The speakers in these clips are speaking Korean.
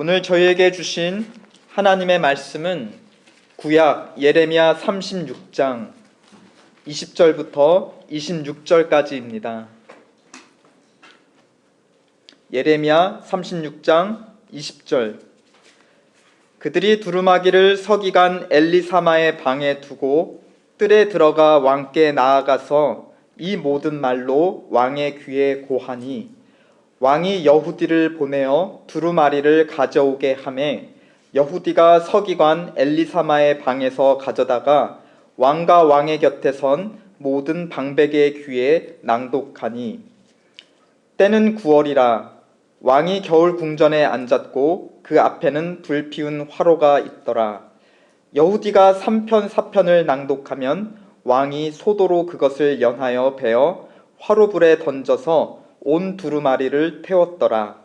오늘 저희에게 주신 하나님의 말씀은 구약 예레미야 36장 20절부터 26절까지입니다. 예레미야 36장 20절. 그들이 두루마기를 서기관 엘리사마의 방에 두고 뜰에 들어가 왕께 나아가서 이 모든 말로 왕의 귀에 고하니, 왕이 여후디를 보내어 두루마리를 가져오게 하매 여후디가 서기관 엘리사마의 방에서 가져다가 왕과 왕의 곁에 선 모든 방백의 귀에 낭독하니, 때는 9월이라 왕이 겨울 궁전에 앉았고 그 앞에는 불피운 화로가 있더라. 여후디가 3편 4편을 낭독하면 왕이 소도로 그것을 연하여 베어 화로불에 던져서 온 두루마리를 태웠더라.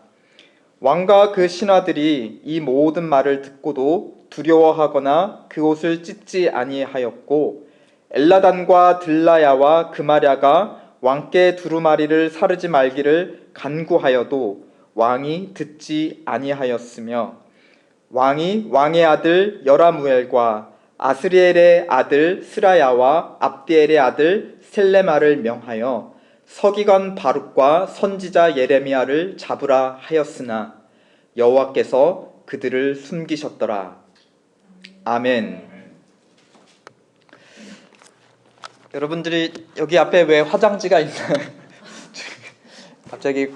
왕과 그 신하들이 이 모든 말을 듣고도 두려워하거나 그 옷을 찢지 아니하였고, 엘라단과 들라야와 그마랴가 왕께 두루마리를 사르지 말기를 간구하여도 왕이 듣지 아니하였으며, 왕이 왕의 아들 여라무엘과 아스리엘의 아들 스라야와 압디엘의 아들 셀레마를 명하여 서기관 바룩과 선지자 예레미야를 잡으라 하였으나 여호와께서 그들을 숨기셨더라. 아멘. 여러분들이 여기 앞에 왜 화장지가 있나요? 갑자기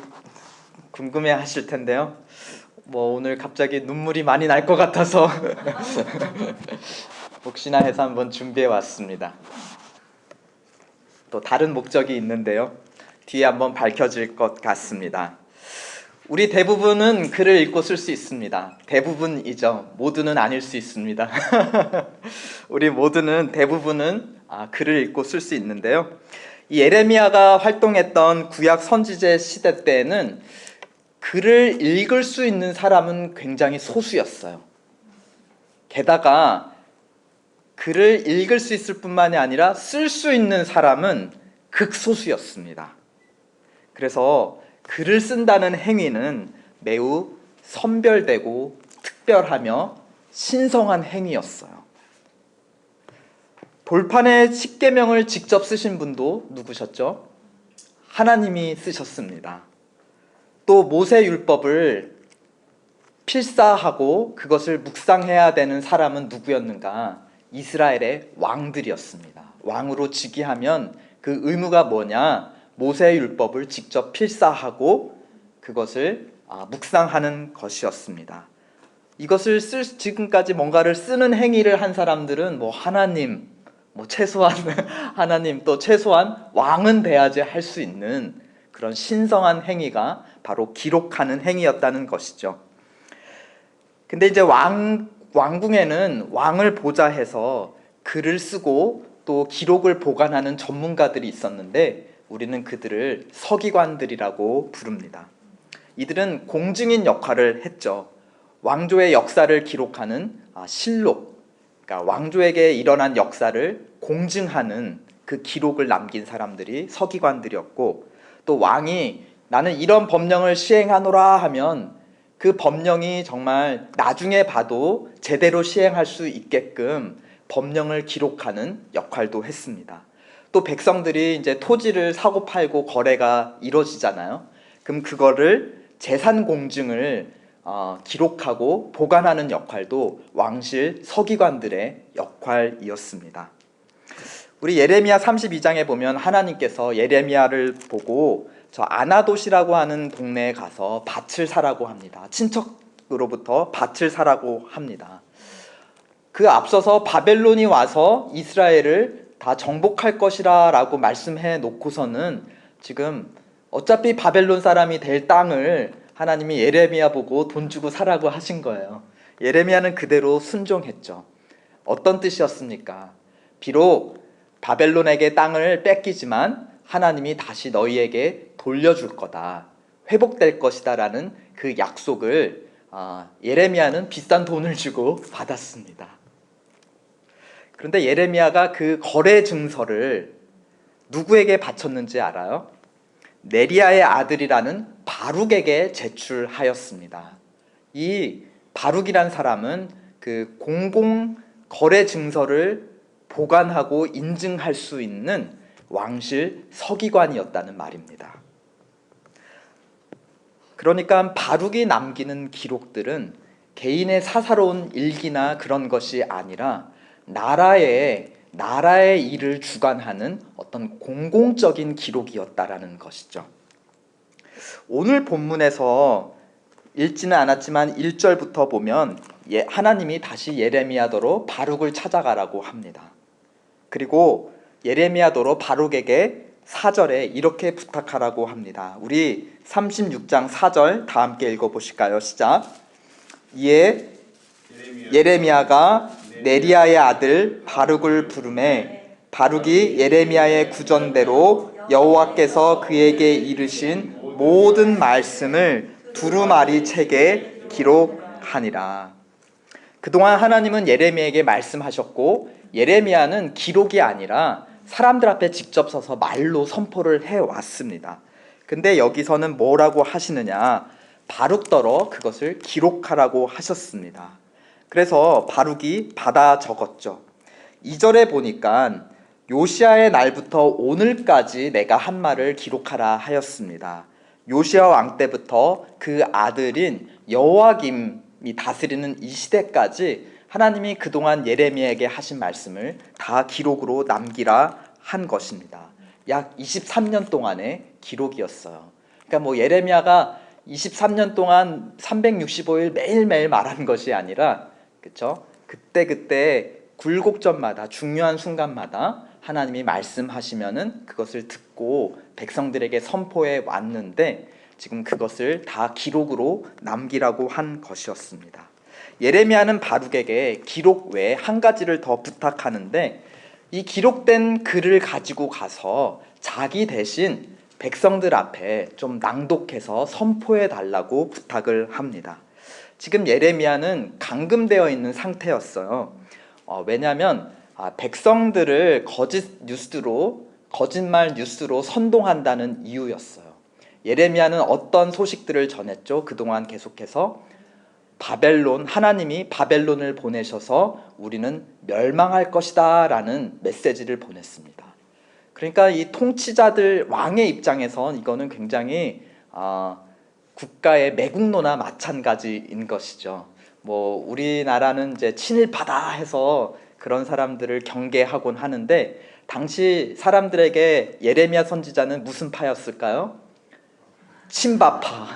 궁금해 하실 텐데요. 오늘 갑자기 눈물이 많이 날 것 같아서 혹시나 해서 한번 준비해 왔습니다. 또 다른 목적이 있는데요. 뒤에 한번 밝혀질 것 같습니다. 우리 대부분은 글을 읽고 쓸 수 있습니다. 대부분이죠. 모두는 아닐 수 있습니다. 우리 모두는 대부분은 글을 읽고 쓸 수 있는데요. 이 예레미야가 활동했던 구약 선지자 시대 때에는 글을 읽을 수 있는 사람은 굉장히 소수였어요. 게다가 글을 읽을 수 있을 뿐만이 아니라 쓸 수 있는 사람은 극소수였습니다. 그래서 글을 쓴다는 행위는 매우 선별되고 특별하며 신성한 행위였어요. 돌판에 십계명을 직접 쓰신 분도 누구셨죠? 하나님이 쓰셨습니다. 또 모세율법을 필사하고 그것을 묵상해야 되는 사람은 누구였는가? 이스라엘의 왕들이었습니다. 왕으로 즉위하면 그 의무가 뭐냐? 모세율법을 직접 필사하고 그것을 묵상하는 것이었습니다. 이것을 지금까지 뭔가를 쓰는 행위를 한 사람들은 하나님, 최소한 하나님, 또 최소한 왕은 돼야지 할 수 있는 그런 신성한 행위가 바로 기록하는 행위였다는 것이죠. 근데 이제 왕궁에는 왕을 보좌해서 글을 쓰고 또 기록을 보관하는 전문가들이 있었는데 우리는 그들을 서기관들이라고 부릅니다. 이들은 공증인 역할을 했죠. 왕조의 역사를 기록하는 실록, 그러니까 왕조에게 일어난 역사를 공증하는 그 기록을 남긴 사람들이 서기관들이었고, 또 왕이 나는 이런 법령을 시행하노라 하면 그 법령이 정말 나중에 봐도 제대로 시행할 수 있게끔 법령을 기록하는 역할도 했습니다. 또 백성들이 이제 토지를 사고 팔고 거래가 이루어지잖아요. 그럼 그거를 재산 공증을 기록하고 보관하는 역할도 왕실 서기관들의 역할이었습니다. 우리 예레미야 32장에 보면 하나님께서 예레미야를 보고 저 아나돗이라고 하는 동네에 가서 밭을 사라고 합니다. 친척으로부터 밭을 사라고 합니다. 그 앞서서 바벨론이 와서 이스라엘을 다 정복할 것이라 라고 말씀해 놓고서는 지금 어차피 바벨론 사람이 될 땅을 하나님이 예레미야 보고 돈 주고 사라고 하신 거예요. 예레미야는 그대로 순종했죠. 어떤 뜻이었습니까? 비록 바벨론에게 땅을 뺏기지만 하나님이 다시 너희에게 돌려줄 거다, 회복될 것이다 라는 그 약속을 예레미야는 비싼 돈을 주고 받았습니다. 그런데 예레미야가 그 거래 증서를 누구에게 바쳤는지 알아요? 네리야의 아들이라는 바룩에게 제출하였습니다. 이 바룩이란 사람은 그 공공 거래 증서를 보관하고 인증할 수 있는 왕실 서기관이었다는 말입니다. 그러니까 바룩이 남기는 기록들은 개인의 사사로운 일기나 그런 것이 아니라 나라의 일을 주관하는 어떤 공공적인 기록이었다라는 것이죠. 오늘 본문에서 읽지는 않았지만 1절부터 보면 하나님이 다시 예레미야더러 바룩을 찾아가라고 합니다. 그리고 예레미야더러 바룩에게 4절에 이렇게 부탁하라고 합니다. 우리 36장 4절 다 함께 읽어보실까요? 시작. 이에 예레미야가 네리야의 아들 바룩을 부르매 바룩이 예레미야의 구전대로 여호와께서 그에게 이르신 모든 말씀을 두루마리 책에 기록하니라. 그동안 하나님은 예레미야에게 말씀하셨고 예레미야는 기록이 아니라 사람들 앞에 직접 서서 말로 선포를 해왔습니다. 근데 여기서는 뭐라고 하시느냐, 바룩더러 그것을 기록하라고 하셨습니다. 그래서 바룩이 받아 적었죠. 2절에 보니까 요시야의 날부터 오늘까지 내가 한 말을 기록하라 하였습니다. 요시야 왕 때부터 그 아들인 여호야김이 다스리는 이 시대까지 하나님이 그동안 예레미야에게 하신 말씀을 다 기록으로 남기라 한 것입니다. 약 23년 동안의 기록이었어요. 그러니까 예레미야가 23년 동안 365일 매일매일 말한 것이 아니라, 그렇죠? 그때 굴곡점마다 중요한 순간마다 하나님이 말씀하시면은 그것을 듣고 백성들에게 선포해 왔는데 지금 그것을 다 기록으로 남기라고 한 것이었습니다. 예레미야는 바룩에게 기록 외에 한 가지를 더 부탁하는데 이 기록된 글을 가지고 가서 자기 대신 백성들 앞에 좀 낭독해서 선포해 달라고 부탁을 합니다. 지금 예레미야는 감금되어 있는 상태였어요. 왜냐하면 백성들을 거짓말 뉴스로 선동한다는 이유였어요. 예레미야는 어떤 소식들을 전했죠? 그동안 계속해서 하나님이 바벨론을 보내셔서 우리는 멸망할 것이다 라는 메시지를 보냈습니다. 그러니까 이 통치자들, 왕의 입장에선 이거는 굉장히 국가의 매국노나 마찬가지인 것이죠. 우리나라는 이제 친일파다 해서 그런 사람들을 경계하곤 하는데 당시 사람들에게 예레미야 선지자는 무슨 파였을까요? 친바파,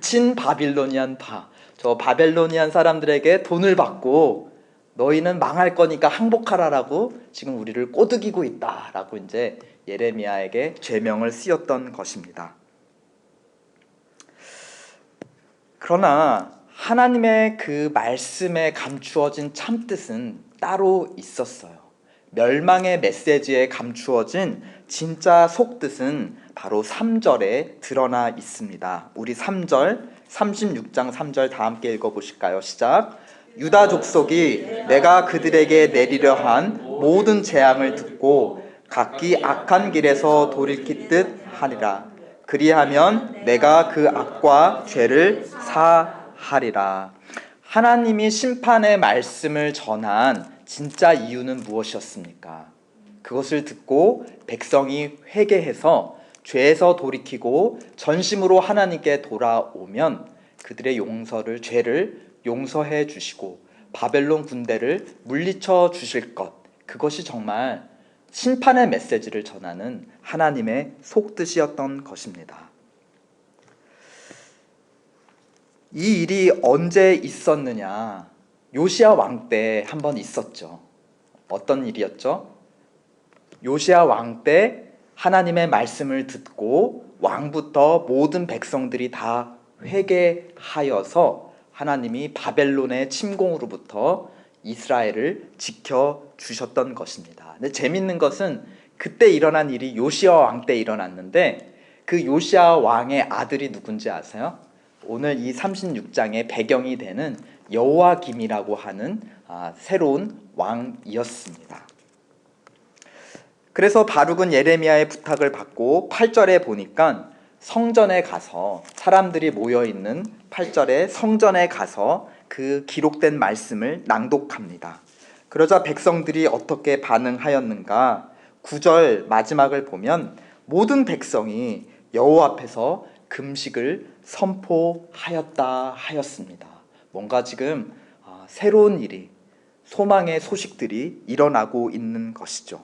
친바빌로니안 파. 저 바벨로니안 사람들에게 돈을 받고 너희는 망할 거니까 항복하라라고 지금 우리를 꼬드기고 있다라고 이제 예레미야에게 죄명을 쓰였던 것입니다. 그러나 하나님의 그 말씀에 감추어진 참뜻은 따로 있었어요. 멸망의 메시지에 감추어진 진짜 속뜻은 바로 3절에 드러나 있습니다. 우리 3절, 36장 3절 다 함께 읽어보실까요? 시작. 유다 족속이 내가 그들에게 내리려 한 모든 재앙을 듣고 각기 악한 길에서 돌이킬 듯 하리라. 그리하면 내가 그 악과 죄를 사하리라. 하나님이 심판의 말씀을 전한 진짜 이유는 무엇이었습니까? 그것을 듣고 백성이 회개해서 죄에서 돌이키고 전심으로 하나님께 돌아오면 그들의 죄를 용서해 주시고 바벨론 군대를 물리쳐 주실 것, 그것이 정말 심판의 메시지를 전하는 하나님의 속뜻이었던 것입니다. 이 일이 언제 있었느냐? 요시야 왕 때 한번 있었죠. 어떤 일이었죠? 요시야 왕 때 하나님의 말씀을 듣고 왕부터 모든 백성들이 다 회개하여서 하나님이 바벨론의 침공으로부터 이스라엘을 지켜주셨던 것입니다. 근데 재밌는 것은 그때 일어난 일이 요시야 왕 때 일어났는데 그 요시야 왕의 아들이 누군지 아세요? 오늘 이 36장의 배경이 되는 여호야김이라고 하는 새로운 왕이었습니다. 그래서 바룩은 예레미야의 부탁을 받고 8절에 보니까 성전에 가서 사람들이 모여있는 8절에 성전에 가서 그 기록된 말씀을 낭독합니다. 그러자 백성들이 어떻게 반응하였는가? 9절 마지막을 보면 모든 백성이 여호와 앞에서 금식을 선포하였다 하였습니다. 뭔가 지금 새로운 일이, 소망의 소식들이 일어나고 있는 것이죠.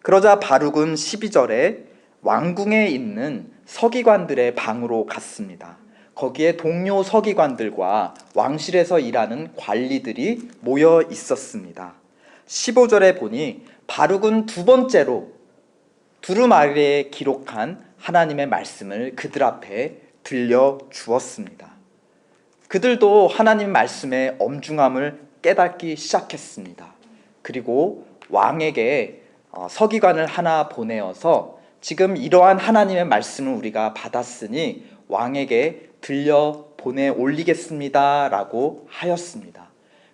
그러자 바룩은 12절에 왕궁에 있는 서기관들의 방으로 갔습니다. 거기에 동료 서기관들과 왕실에서 일하는 관리들이 모여 있었습니다. 15절에 보니 바룩은 두 번째로 두루마리에 기록한 하나님의 말씀을 그들 앞에 들려주었습니다. 그들도 하나님 말씀의 엄중함을 깨닫기 시작했습니다. 그리고 왕에게 서기관을 하나 보내어서 지금 이러한 하나님의 말씀을 우리가 받았으니 왕에게 들려 보내 올리겠습니다 라고 하였습니다.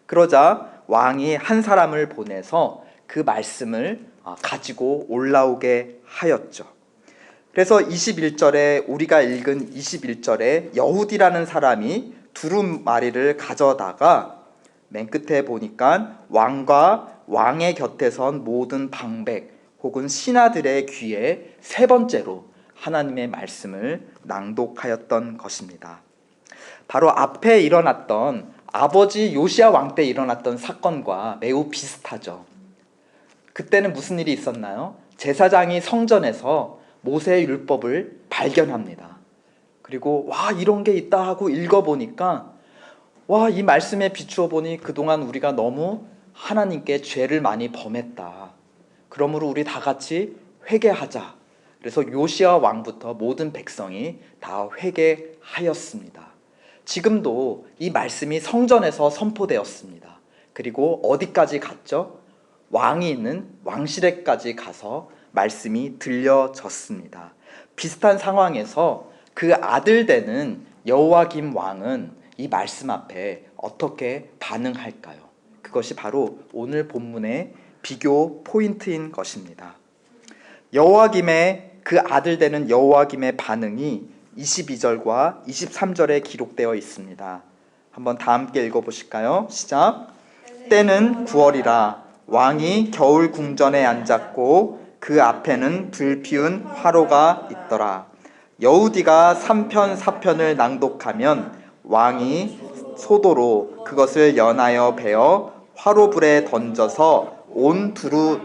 그러자 왕이 한 사람을 보내서 그 말씀을 가지고 올라오게 하였죠. 그래서 21절에 우리가 읽은 21절에 여훗이라는 사람이 두루마리를 가져다가 맨 끝에 보니까 왕과 왕의 곁에 선 모든 방백 혹은 신하들의 귀에 세 번째로 하나님의 말씀을 낭독하였던 것입니다. 바로 앞에 일어났던 아버지 요시야 왕 때 일어났던 사건과 매우 비슷하죠. 그때는 무슨 일이 있었나요? 제사장이 성전에서 모세의 율법을 발견합니다. 그리고 와, 이런 게 있다 하고 읽어보니까 와, 이 말씀에 비추어 보니 그동안 우리가 너무 하나님께 죄를 많이 범했다. 그러므로 우리 다 같이 회개하자. 그래서 요시야 왕부터 모든 백성이 다 회개하였습니다. 지금도 이 말씀이 성전에서 선포되었습니다. 그리고 어디까지 갔죠? 왕이 있는 왕실에까지 가서 말씀이 들려졌습니다. 비슷한 상황에서 그 아들 되는 여호야김 왕은 이 말씀 앞에 어떻게 반응할까요? 그것이 바로 오늘 본문의 비교 포인트인 것입니다. 여호야김의 그 아들 되는 여호야김의 반응이 22절과 23절에 기록되어 있습니다. 한번 다 함께 읽어보실까요? 시작. 때는 9월이라 왕이 겨울 궁전에 앉았고 그 앞에는 불 피운 화로가 있더라. 여우디가 3편 4편을 낭독하면 왕이 소도로 그것을 연하여 베어 화로불에 던져서 온 두루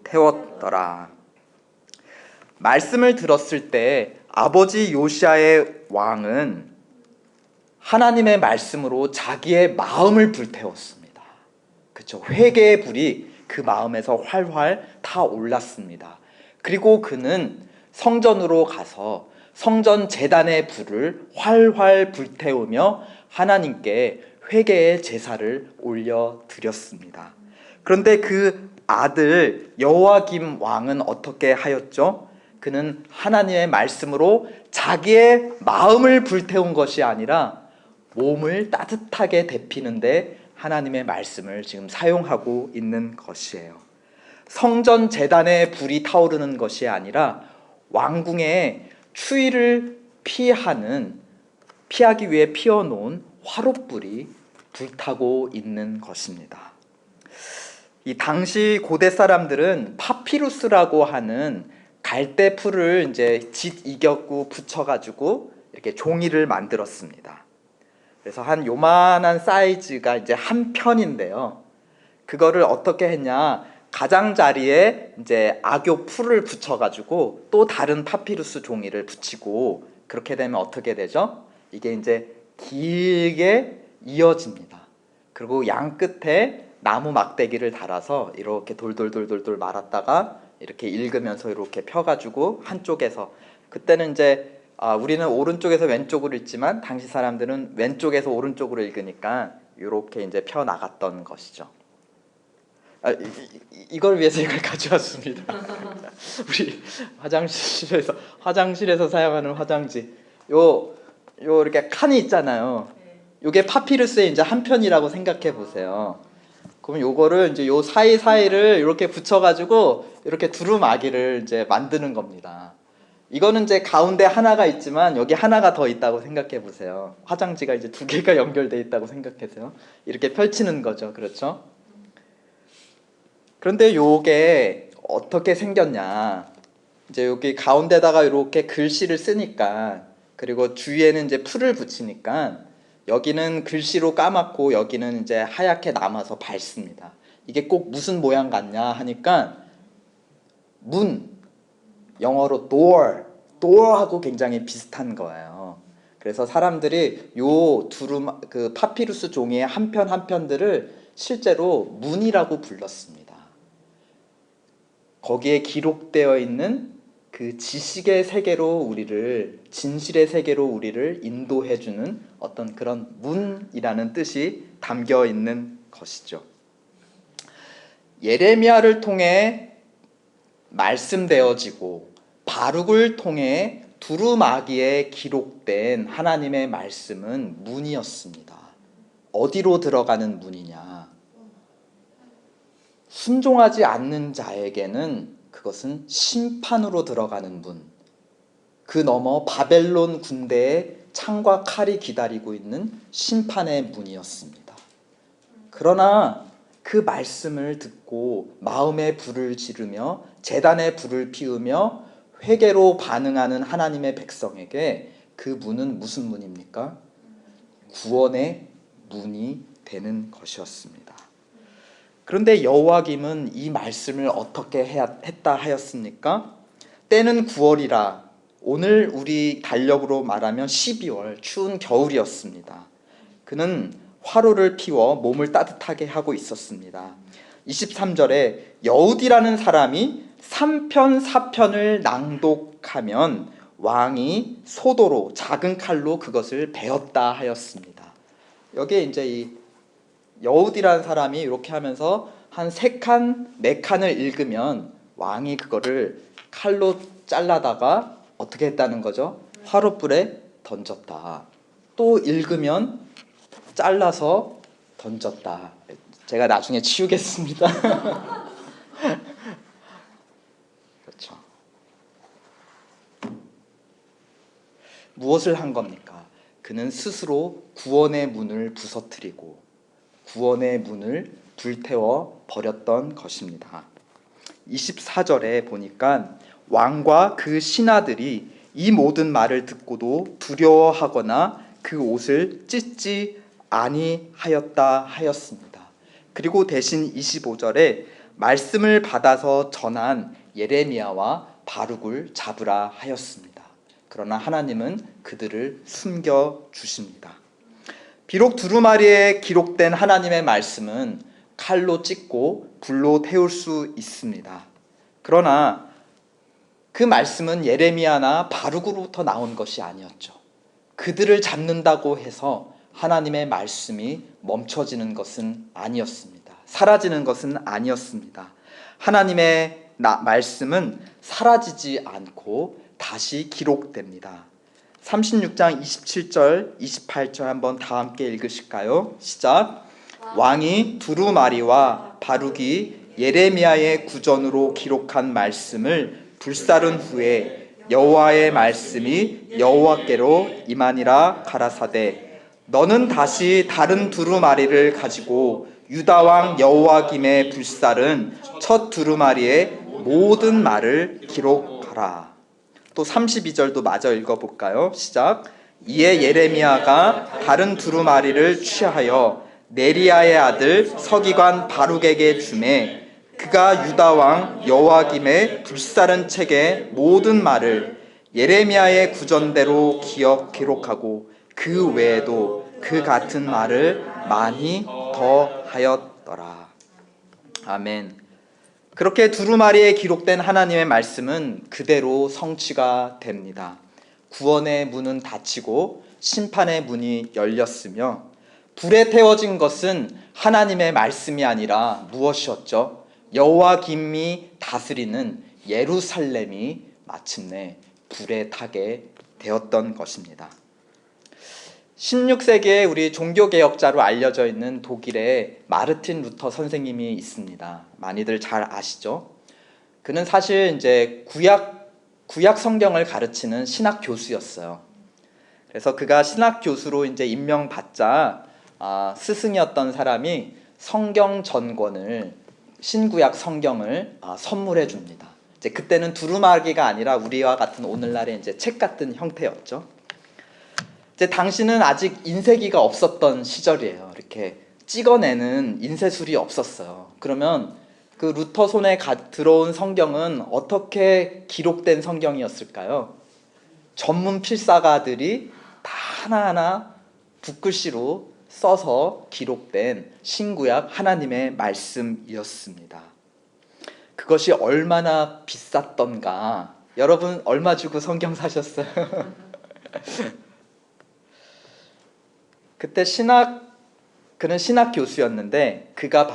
태웠더라. 말씀을 들었을 때 아버지 요시야의 왕은 하나님의 말씀으로 자기의 마음을 불태웠습니다. 그렇죠? 회개의 불이 그 마음에서 활활 타올랐습니다. 그리고 그는 성전으로 가서 성전 제단의 불을 활활 불태우며 하나님께 회개의 제사를 올려드렸습니다. 그런데 그 아들 여호야김 왕은 어떻게 하였죠? 그는 하나님의 말씀으로 자기의 마음을 불태운 것이 아니라 몸을 따뜻하게 데피는데 하나님의 말씀을 지금 사용하고 있는 것이에요. 성전 제단에 불이 타오르는 것이 아니라 왕궁의 추위를 피하기 위해 피워놓은 화롯불이 불타고 있는 것입니다. 이 당시 고대 사람들은 파피루스라고 하는 갈대 풀을 이제 짓 이겼고 붙여가지고 이렇게 종이를 만들었습니다. 그래서 한 요만한 사이즈가 이제 한 편인데요. 그거를 어떻게 했냐? 가장자리에 이제 악교 풀을 붙여가지고 또 다른 파피루스 종이를 붙이고 그렇게 되면 어떻게 되죠? 이게 이제 길게 이어집니다. 그리고 양 끝에 나무 막대기를 달아서 이렇게 돌돌돌돌돌 말았다가 이렇게 읽으면서 이렇게 펴가지고 한쪽에서 그때는 이제 우리는 오른쪽에서 왼쪽으로 읽지만 당시 사람들은 왼쪽에서 오른쪽으로 읽으니까 이렇게 이제 펴 나갔던 것이죠. 이걸 위해서 이걸 가져왔습니다. 우리 화장실에서 사용하는 화장지. 요 이렇게 칸이 있잖아요. 요게 파피루스의 이제 한 편이라고 생각해 보세요. 그럼 요거를 이제 요 사이사이를 이렇게 붙여가지고 이렇게 두루마기를 이제 만드는 겁니다. 이거는 이제 가운데 하나가 있지만 여기 하나가 더 있다고 생각해 보세요. 화장지가 이제 두 개가 연결돼 있다고 생각해서요. 이렇게 펼치는 거죠. 그렇죠? 그런데 요게 어떻게 생겼냐? 이제 여기 가운데다가 이렇게 글씨를 쓰니까, 그리고 주위에는 이제 풀을 붙이니까 여기는 글씨로 까맣고 여기는 이제 하얗게 남아서 밝습니다. 이게 꼭 무슨 모양 같냐 하니까 문, 영어로 door하고 굉장히 비슷한 거예요. 그래서 사람들이 요 그 파피루스 종이의 한 편 한 편들을 실제로 문이라고 불렀습니다. 거기에 기록되어 있는 그 지식의 세계로 우리를, 진실의 세계로 우리를 인도해주는 어떤 그런 문이라는 뜻이 담겨 있는 것이죠. 예레미야를 통해 말씀되어지고 바룩을 통해 두루마기에 기록된 하나님의 말씀은 문이었습니다. 어디로 들어가는 문이냐? 순종하지 않는 자에게는 그것은 심판으로 들어가는 문, 그 너머 바벨론 군대의 창과 칼이 기다리고 있는 심판의 문이었습니다. 그러나 그 말씀을 듣고 마음에 불을 지르며 제단에 불을 피우며 회개로 반응하는 하나님의 백성에게 그 문은 무슨 문입니까? 구원의 문이 되는 것이었습니다. 그런데 여호야김은 이 말씀을 어떻게 했다 하였습니까? 때는 9월이라, 오늘 우리 달력으로 말하면 12월 추운 겨울이었습니다. 그는 화로를 피워 몸을 따뜻하게 하고 있었습니다. 23절에 여우디라는 사람이 3편 4편을 낭독하면 왕이 소도로 작은 칼로 그것을 베었다 하였습니다. 여기에 이제 이 여우디라는 사람이 이렇게 하면서 한 3칸, 4칸을 읽으면 왕이 그거를 칼로 잘라다가 어떻게 했다는 거죠? 화롯불에 던졌다. 또 읽으면 잘라서 던졌다. 제가 나중에 치우겠습니다. 그렇죠. 무엇을 한 겁니까? 그는 스스로 구원의 문을 부서뜨리고 구원의 문을 불태워 버렸던 것입니다. 24절에 보니까 왕과 그 신하들이 이 모든 말을 듣고도 두려워하거나 그 옷을 찢지 아니하였다 하였습니다. 그리고 대신 25절에 말씀을 받아서 전한 예레미야와 바룩을 잡으라 하였습니다. 그러나 하나님은 그들을 숨겨 주십니다. 비록 두루마리에 기록된 하나님의 말씀은 칼로 찢고 불로 태울 수 있습니다. 그러나 그 말씀은 예레미야나 바룩으로부터 나온 것이 아니었죠. 그들을 잡는다고 해서 하나님의 말씀이 멈춰지는 것은 아니었습니다. 사라지는 것은 아니었습니다. 하나님의 말씀은 사라지지 않고 다시 기록됩니다. 36장 27절, 28절 한번 다 함께 읽으실까요? 시작. 왕이 두루마리와 바룩이 예레미야의 구전으로 기록한 말씀을 불사른 후에 여호와의 말씀이 여호와께로 임하니라 가라사대, 너는 다시 다른 두루마리를 가지고 유다 왕 여호야김의 불사른 첫 두루마리의 모든 말을 기록하라. 또 32절도 마저 읽어볼까요? 시작. 이에 예레미야가 다른 두루마리를 취하여 네리야의 아들 서기관 바룩에게 주매 그가 유다 왕 여호야김의 불사른 책의 모든 말을 예레미야의 구전대로 기록하고 그 외에도 그 같은 말을 많이 더 하였더라. 아멘. 그렇게 두루마리에 기록된 하나님의 말씀은 그대로 성취가 됩니다. 구원의 문은 닫히고 심판의 문이 열렸으며 불에 태워진 것은 하나님의 말씀이 아니라 무엇이었죠? 여호야김이 다스리는 예루살렘이 마침내 불에 타게 되었던 것입니다. 16세기에 우리 종교개혁자로 알려져 있는 독일의 마르틴 루터 선생님이 있습니다. 많이들 잘 아시죠? 그는 사실 이제 구약 구약 성경을 가르치는 신학 교수였어요. 그래서 그가 신학 교수로 이제 임명받자 스승이었던 사람이 성경 전권을, 신구약 성경을 선물해 줍니다. 이제 그때는 두루마기가 아니라 우리와 같은 오늘날의 이제 책 같은 형태였죠. 이제 당시는 아직 인쇄기가 없었던 시절이에요. 이렇게 찍어내는 인쇄술이 없었어요. 그러면 그 루터 손에 들어온 성경은 어떻게 기록된 성경이었을까요? 전문 필사가들이 다 하나하나 붓글씨로 써서 기록된 신구약 하나님의 말씀이었습니다. 그것이 얼마나 비쌌던가. 여러분 얼마 주고 성경 사셨어요? 그때 그는 신학 교수였는데 그가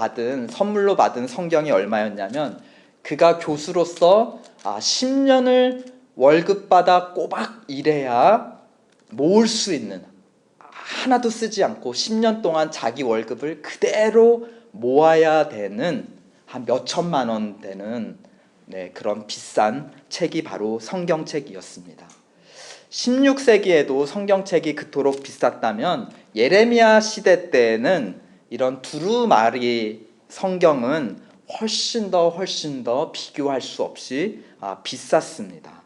선물로 받은 성경이 얼마였냐면, 그가 교수로서 10년을 월급 받아 꼬박 일해야 모을 수 있는, 하나도 쓰지 않고 10년 동안 자기 월급을 그대로 모아야 되는 한 몇 천만 원 되는 그런 비싼 책이 바로 성경책이었습니다. 16세기에도 성경책이 그토록 비쌌다면 예레미야 시대 때는 이런 두루마리 성경은 훨씬 더 비교할 수 없이 비쌌습니다.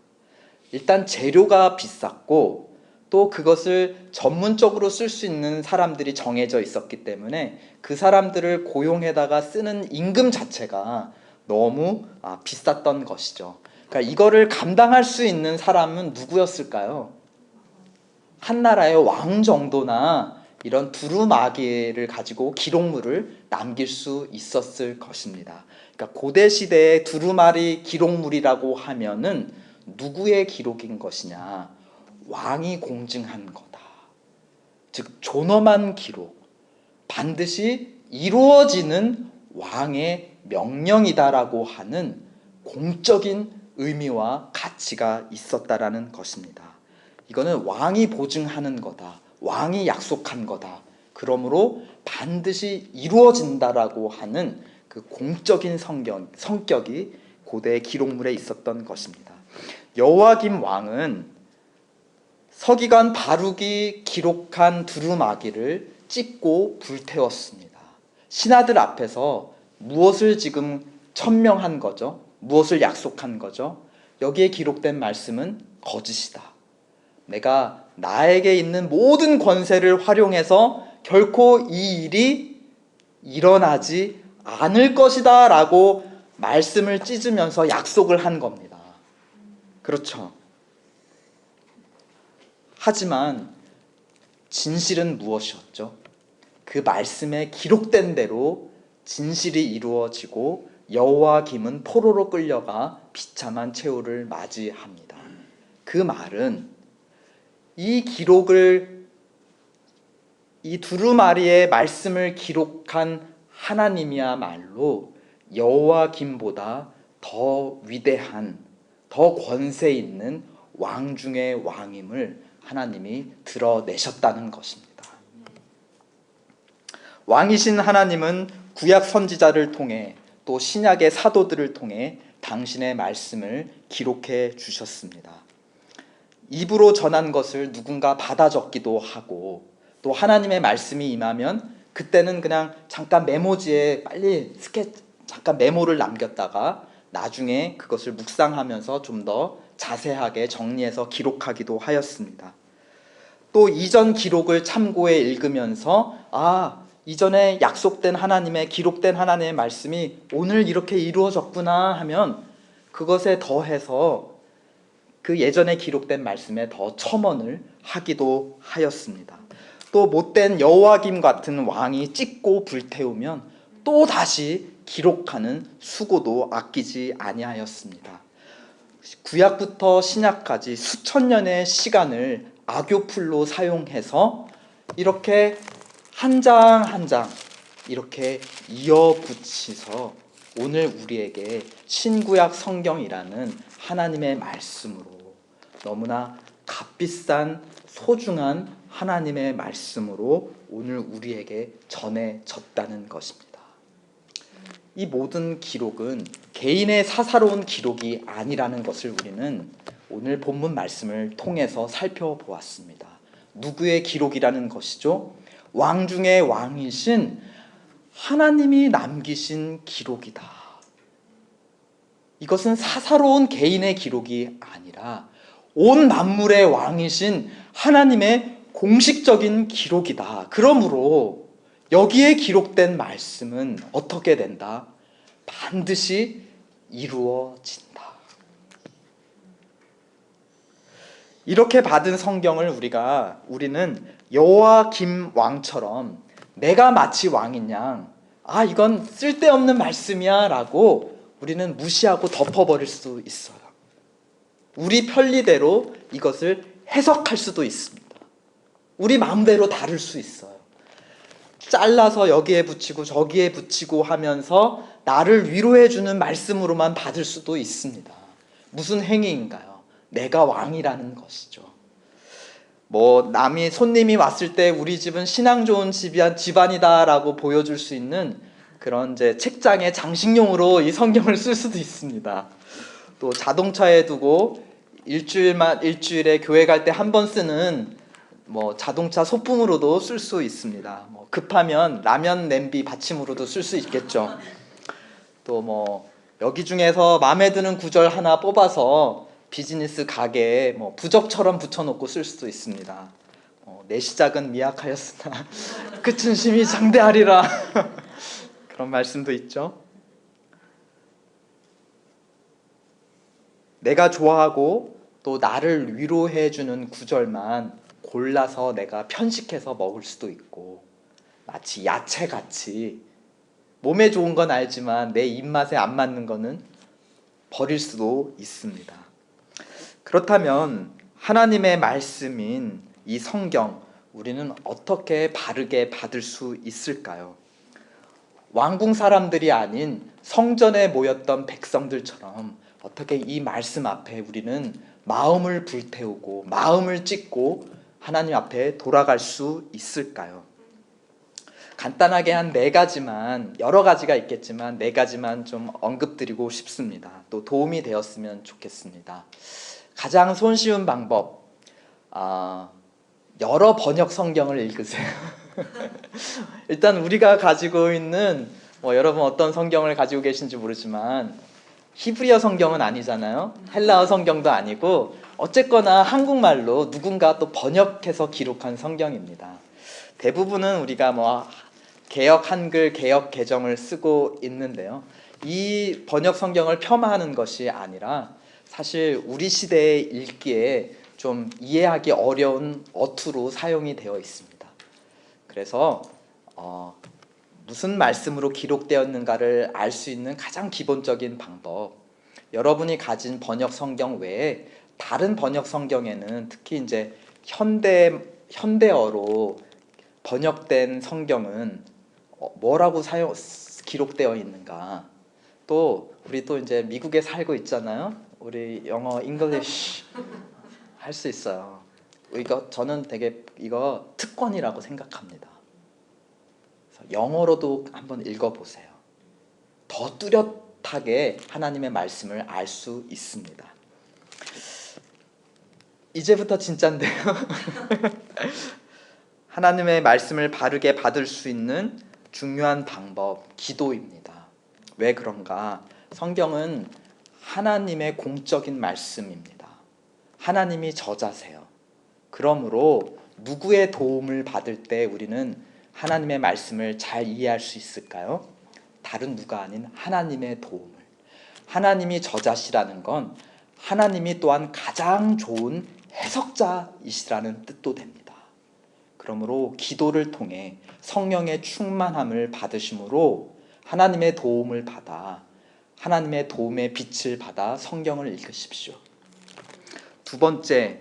일단 재료가 비쌌고, 또 그것을 전문적으로 쓸 수 있는 사람들이 정해져 있었기 때문에 그 사람들을 고용해다가 쓰는 임금 자체가 너무 비쌌던 것이죠. 그러니까 이거를 감당할 수 있는 사람은 누구였을까요? 한 나라의 왕 정도나 이런 두루마기를 가지고 기록물을 남길 수 있었을 것입니다. 그러니까 고대 시대의 두루마리 기록물이라고 하면은 누구의 기록인 것이냐? 왕이 공증한 거다. 즉 존엄한 기록, 반드시 이루어지는 왕의 명령이다라고 하는 공적인 의미와 가치가 있었다라는 것입니다. 이거는 왕이 보증하는 거다, 왕이 약속한 거다, 그러므로 반드시 이루어진다라고 하는 그 공적인 성격이 고대 기록물에 있었던 것입니다. 여호야김 왕은 서기관 바룩이 기록한 두루마기를 찢고 불태웠습니다. 신하들 앞에서 무엇을 지금 천명한 거죠? 무엇을 약속한 거죠? 여기에 기록된 말씀은 거짓이다. 내가 나에게 있는 모든 권세를 활용해서 결코 이 일이 일어나지 않을 것이다 라고 말씀을 찢으면서 약속을 한 겁니다. 그렇죠. 하지만 진실은 무엇이었죠? 그 말씀에 기록된 대로 진실이 이루어지고 여호야김은 포로로 끌려가 비참한 최후를 맞이합니다. 그 말은 이 두루마리의 말씀을 기록한 하나님이야말로 여호야김보다 더 위대한, 더 권세 있는 왕 중의 왕임을 하나님이 드러내셨다는 것입니다. 왕이신 하나님은 구약 선지자를 통해 또 신약의 사도들을 통해 당신의 말씀을 기록해 주셨습니다. 입으로 전한 것을 누군가 받아 적기도 하고, 또 하나님의 말씀이 임하면 그때는 그냥 잠깐 메모지에 잠깐 메모를 남겼다가 나중에 그것을 묵상하면서 좀 더 자세하게 정리해서 기록하기도 하였습니다. 또 이전 기록을 참고해 읽으면서 이전에 약속된 기록된 하나님의 말씀이 오늘 이렇게 이루어졌구나 하면 그것에 더해서 그 예전에 기록된 말씀에 더 첨언을 하기도 하였습니다. 또 못된 여호야김 같은 왕이 찢고 불태우면 또 다시 기록하는 수고도 아끼지 아니하였습니다. 구약부터 신약까지 수천 년의 시간을 악교풀로 사용해서 이렇게 한 장 한 장 이렇게 이어붙이서 오늘 우리에게 신구약 성경이라는 하나님의 말씀으로, 너무나 값비싼 소중한 하나님의 말씀으로 오늘 우리에게 전해졌다는 것입니다. 이 모든 기록은 개인의 사사로운 기록이 아니라는 것을 우리는 오늘 본문 말씀을 통해서 살펴보았습니다. 누구의 기록이라는 것이죠? 왕 중에 왕이신 하나님이 남기신 기록이다. 이것은 사사로운 개인의 기록이 아니라 온 만물의 왕이신 하나님의 공식적인 기록이다. 그러므로 여기에 기록된 말씀은 어떻게 된다? 반드시 이루어진다. 이렇게 받은 성경을 우리는 여호와김 왕처럼 내가 마치 왕인 양, 이건 쓸데없는 말씀이야 라고 우리는 무시하고 덮어버릴 수 있어요. 우리 편리대로 이것을 해석할 수도 있습니다. 우리 마음대로 다룰 수 있어요. 잘라서 여기에 붙이고 저기에 붙이고 하면서 나를 위로해주는 말씀으로만 받을 수도 있습니다. 무슨 행위인가요? 내가 왕이라는 것이죠. 남이 손님이 왔을 때 우리 집은 신앙 좋은 집안이다 라고 보여줄 수 있는 그런 책장에 장식용으로 이 성경을 쓸 수도 있습니다. 또 자동차에 두고 일주일에 교회 갈 때 한 번 쓰는 자동차 소품으로도 쓸 수 있습니다. 급하면 라면 냄비 받침으로도 쓸 수 있겠죠. 또 여기 중에서 마음에 드는 구절 하나 뽑아서 비즈니스 가게에 부적처럼 붙여놓고 쓸 수도 있습니다. 내 시작은 미약하였으나 끝은 심히 장대하리라. 그런 말씀도 있죠. 내가 좋아하고 또 나를 위로해주는 구절만 골라서 내가 편식해서 먹을 수도 있고, 마치 야채같이 몸에 좋은 건 알지만 내 입맛에 안 맞는 거는 버릴 수도 있습니다. 그렇다면 하나님의 말씀인 이 성경, 우리는 어떻게 바르게 받을 수 있을까요? 왕궁 사람들이 아닌 성전에 모였던 백성들처럼 어떻게 이 말씀 앞에 우리는 마음을 불태우고 마음을 찢고 하나님 앞에 돌아갈 수 있을까요? 간단하게 한 4가지만, 여러 가지가 있겠지만 4가지만 좀 언급드리고 싶습니다. 또 도움이 되었으면 좋겠습니다. 가장 손쉬운 방법, 여러 번역 성경을 읽으세요. 일단 우리가 가지고 있는, 여러분 어떤 성경을 가지고 계신지 모르지만 히브리어 성경은 아니잖아요. 헬라어 성경도 아니고 어쨌거나 한국말로 누군가 또 번역해서 기록한 성경입니다. 대부분은 우리가 개역 한글, 개역 개정을 쓰고 있는데요. 이 번역 성경을 폄하하는 것이 아니라 사실 우리 시대에 읽기에 좀 이해하기 어려운 어투로 사용이 되어 있습니다. 그래서 무슨 말씀으로 기록되었는가를 알 수 있는 가장 기본적인 방법, 여러분이 가진 번역 성경 외에 다른 번역 성경에는 특히 현대어로 번역된 성경은 뭐라고 기록되어 있는가. 또 우리 미국에 살고 있잖아요. 우리 영어 잉글리쉬 할 수 있어요. 저는 되게 이거 특권이라고 생각합니다. 영어로도 한번 읽어보세요. 더 뚜렷하게 하나님의 말씀을 알 수 있습니다. 이제부터 진짠데요. 하나님의 말씀을 바르게 받을 수 있는 중요한 방법, 기도입니다. 왜 그런가? 성경은 하나님의 공적인 말씀입니다. 하나님이 저자세요. 그러므로 누구의 도움을 받을 때 우리는 하나님의 말씀을 잘 이해할 수 있을까요? 다른 누가 아닌 하나님의 도움을. 하나님이 저자시라는 건 하나님이 또한 가장 좋은 해석자이시라는 뜻도 됩니다. 그러므로 기도를 통해 성령의 충만함을 받으심으로 하나님의 도움을 받아, 하나님의 도움의 빛을 받아 성경을 읽으십시오. 2번째,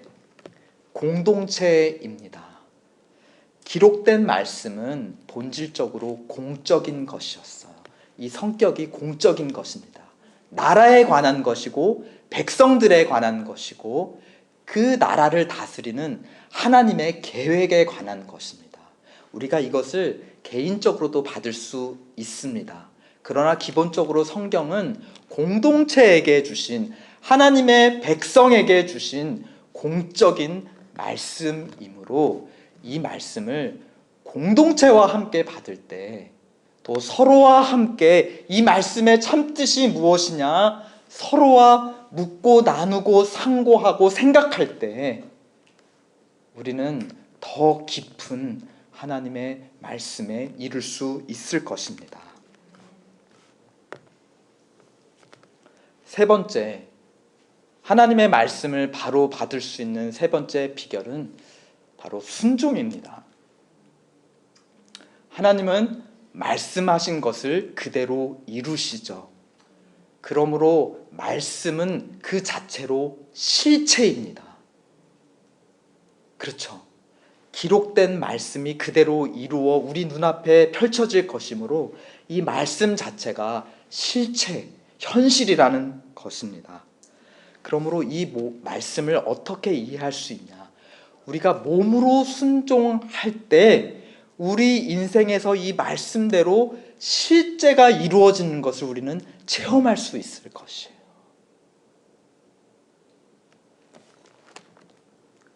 공동체입니다. 기록된 말씀은 본질적으로 공적인 것이었어요. 이 성격이 공적인 것입니다. 나라에 관한 것이고 백성들에 관한 것이고 그 나라를 다스리는 하나님의 계획에 관한 것입니다. 우리가 이것을 개인적으로도 받을 수 있습니다. 그러나 기본적으로 성경은 공동체에게 주신 하나님의 백성에게 주신 공적인 말씀이므로 이 말씀을 공동체와 함께 받을 때, 또 서로와 함께 이 말씀의 참뜻이 무엇이냐 서로와 묻고 나누고 상고하고 생각할 때 우리는 더 깊은 하나님의 말씀에 이룰 수 있을 것입니다. 세 번째, 하나님의 말씀을 바로 받을 수 있는 세 번째 비결은 바로 순종입니다. 하나님은 말씀하신 것을 그대로 이루시죠. 그러므로 말씀은 그 자체로 실체입니다. 그렇죠. 기록된 말씀이 그대로 이루어 우리 눈앞에 펼쳐질 것이므로 이 말씀 자체가 실체, 현실이라는 것입니다. 그러므로 이 말씀을 어떻게 이해할 수 있냐? 우리가 몸으로 순종할 때 우리 인생에서 이 말씀대로 실제가 이루어지는 것을 우리는 체험할 수 있을 것이에요.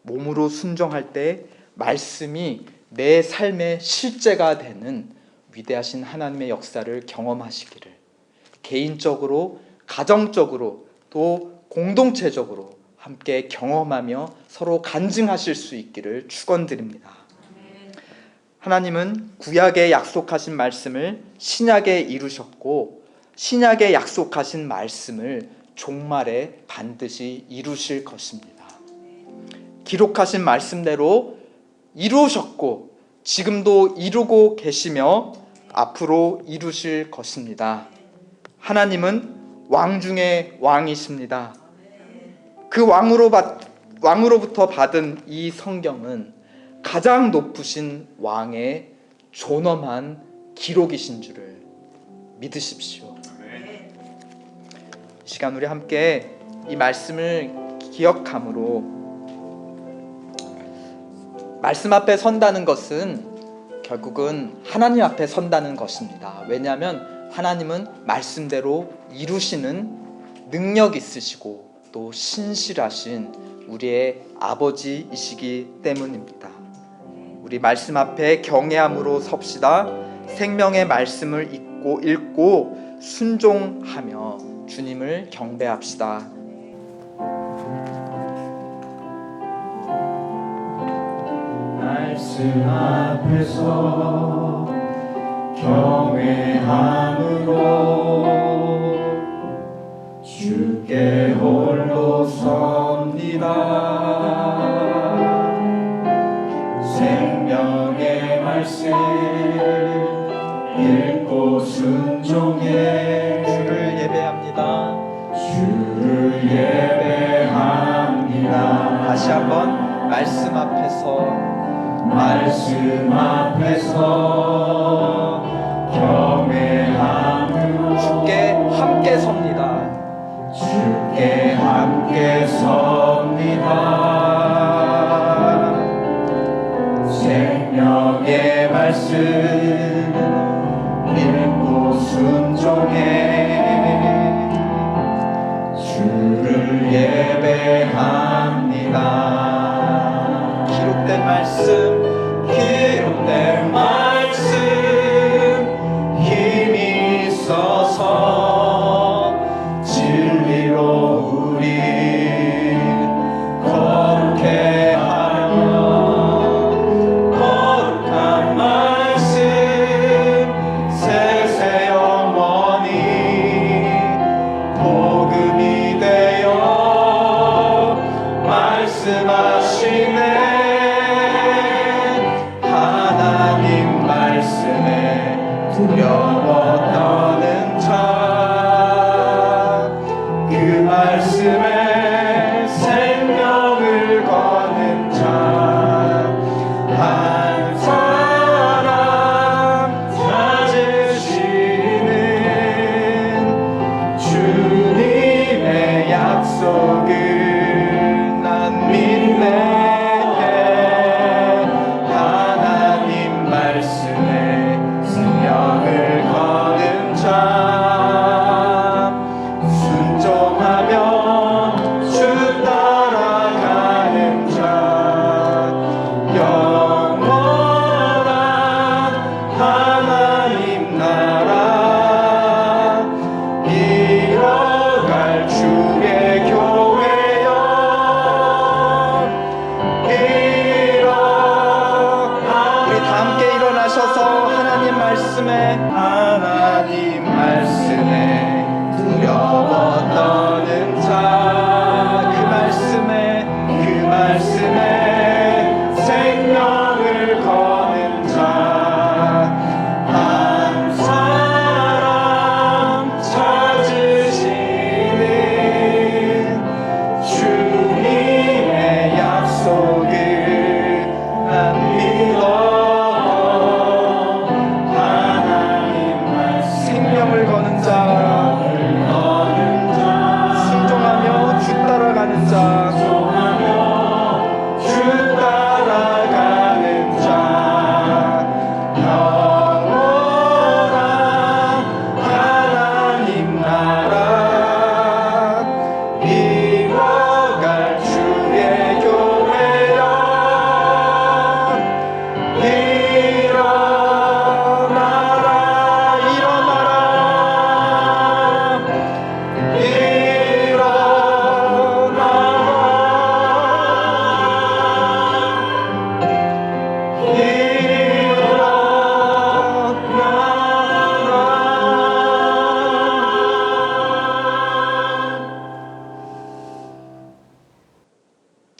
몸으로 순종할 때 말씀이 내 삶의 실제가 되는 위대하신 하나님의 역사를 경험하시기를, 개인적으로, 가정적으로, 또 공동체적으로 함께 경험하며 서로 간증하실 수 있기를 축원드립니다. 하나님은 구약에 약속하신 말씀을 신약에 이루셨고, 신약에 약속하신 말씀을 종말에 반드시 이루실 것입니다. 기록하신 말씀대로 이루셨고 지금도 이루고 계시며 앞으로 이루실 것입니다. 하나님은 왕 중에 왕이십니다. 그 왕으로부터 받은 이 성경은 가장 높으신 왕의 존엄한 기록이신 줄을 믿으십시오. 이 시간 우리 함께 이 말씀을 기억함으로, 말씀 앞에 선다는 것은 결국은 하나님 앞에 선다는 것입니다. 왜냐하면 하나님은 말씀대로 이루시는 능력 있으시고 또 신실하신 우리의 아버지이시기 때문입니다. 우리 말씀 앞에 경외함으로 섭시다. 생명의 말씀을 읽고 순종하며 주님을 경배합시다. 말씀 앞에서 경외함으로 주께 홀로 섭니다. 생명의 말씀 읽고 순종해 주를 예배합니다. 주를 예배합니다. 다시 한번 말씀 앞에서 경외함으로 주께 함께 섭니다. 주께 함께 섭니다. 생명의 말씀 읽고 순종해 주를 예배합니다. 기록된 말씀 힘이 있어서 진리로 우리 거룩해 하며, 거룩한 말씀 세세 영원히 복음이 되어 말씀하시네.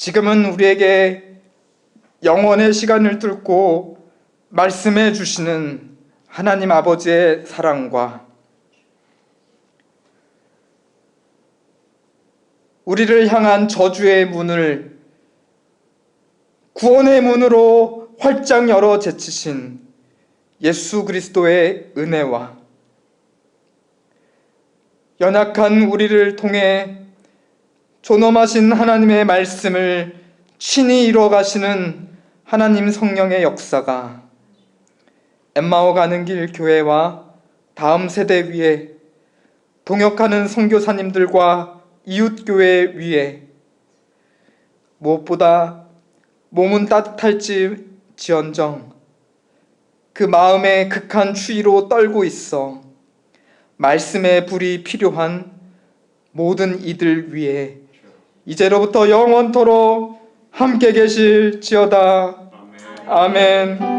지금은 우리에게 영원의 시간을 뚫고 말씀해 주시는 하나님 아버지의 사랑과 우리를 향한 저주의 문을 구원의 문으로 활짝 열어 제치신 예수 그리스도의 은혜와 연약한 우리를 통해 존엄하신 하나님의 말씀을 친히 이루어 가시는 하나님 성령의 역사가 엠마오 가는 길 교회와 다음 세대 위에 동역하는 선교사님들과 이웃교회 위에 무엇보다 몸은 따뜻할지언정 그 마음의 극한 추위로 떨고 있어 말씀의 불이 필요한 모든 이들 위에 이제로부터 영원토록 함께 계실지어다. 아멘.